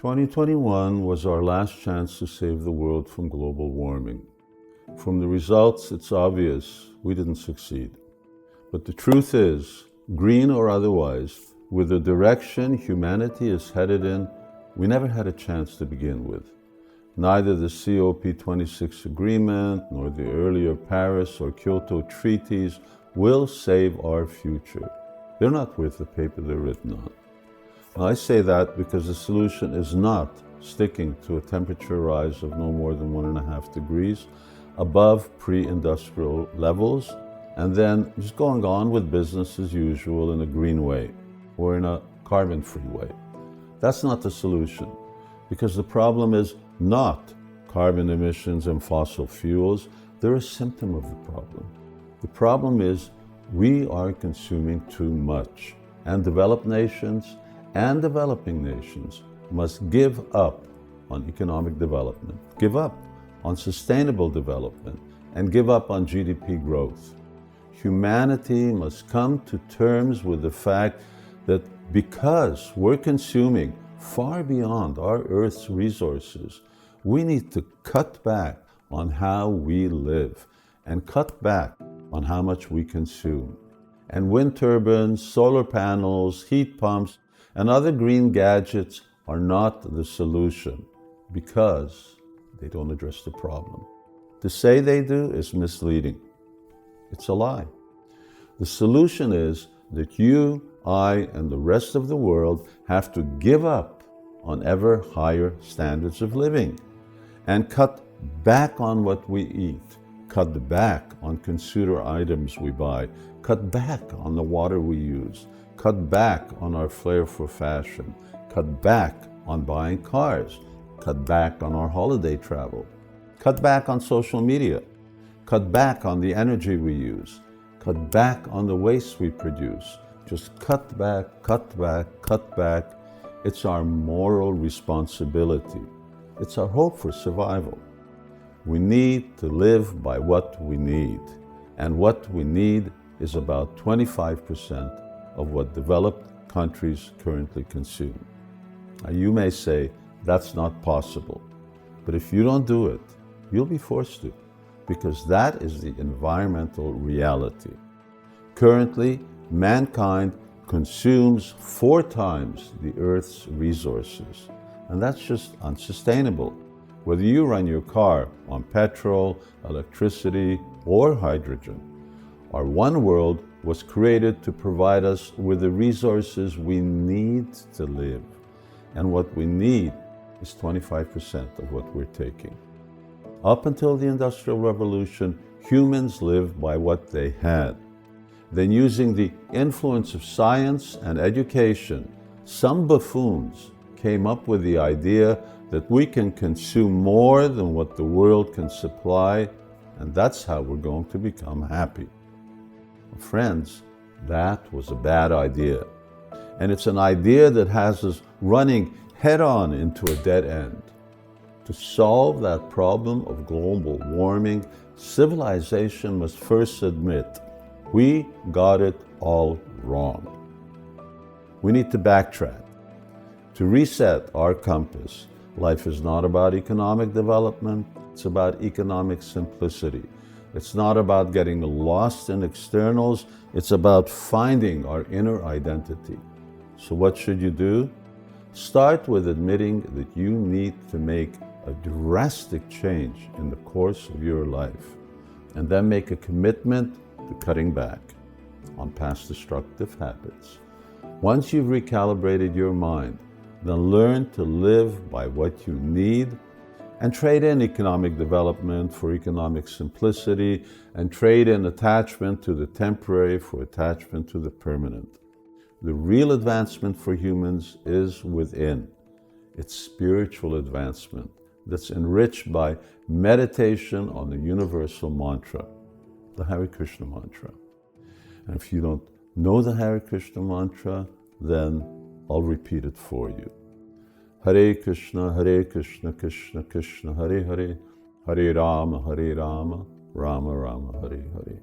2021 was our last chance to save the world from global warming. From the results, it's obvious we didn't succeed. But the truth is, green or otherwise, with the direction humanity is headed in, we never had a chance to begin with. Neither the COP26 agreement nor the earlier Paris or Kyoto treaties will save our future. They're not worth the paper they're written on. And I say that because the solution is not sticking to a temperature rise of no more than 1.5 degrees above pre-industrial levels, and then just going on with business as usual in a green way or in a carbon-free way. That's not the solution, because the problem is not carbon emissions and fossil fuels. They're a symptom of the problem. The problem is we are consuming too much, and developed nations and developing nations must give up on economic development, give up on sustainable development, and give up on GDP growth. Humanity must come to terms with the fact that because we're consuming far beyond our Earth's resources, we need to cut back on how we live and cut back on how much we consume. And wind turbines, solar panels, heat pumps, and other green gadgets are not the solution because they don't address the problem. To say they do is misleading. It's a lie. The solution is that you, I, and the rest of the world have to give up on ever higher standards of living and cut back on what we eat, cut back on consumer items we buy, cut back on the water we use, cut back on our flair for fashion, cut back on buying cars, cut back on our holiday travel, cut back on social media, cut back on the energy we use, cut back on the waste we produce. Just cut back, cut back, cut back. It's our moral responsibility. It's our hope for survival. We need to live by what we need. And what we need is about 25% of what developed countries currently consume. Now, you may say, that's not possible. But if you don't do it, you'll be forced to, because that is the environmental reality. Currently, mankind consumes 4 times the Earth's resources, and that's just unsustainable. Whether you run your car on petrol, electricity, or hydrogen, our one world was created to provide us with the resources we need to live. And what we need is 25% of what we're taking. Up until the Industrial Revolution, humans lived by what they had. Then, using the influence of science and education, some buffoons came up with the idea that we can consume more than what the world can supply, and that's how we're going to become happy. Friends, that was a bad idea. And it's an idea that has us running head-on into a dead end. To solve that problem of global warming, civilization must first admit we got it all wrong. We need to backtrack, to reset our compass. Life is not about economic development, it's about economic simplicity. It's not about getting lost in externals, it's about finding our inner identity. So what should you do? Start with admitting that you need to make a drastic change in the course of your life, and then make a commitment to cutting back on past destructive habits. Once you've recalibrated your mind, then learn to live by what you need and trade in economic development for economic simplicity, and trade in attachment to the temporary for attachment to the permanent. The real advancement for humans is within. It's spiritual advancement that's enriched by meditation on the universal mantra, the Hare Krishna mantra. And if you don't know the Hare Krishna mantra, then I'll repeat it for you. Hare Krishna, Krishna Krishna, Hare Hare, Hare Rama, Rama Rama, Hare Hare.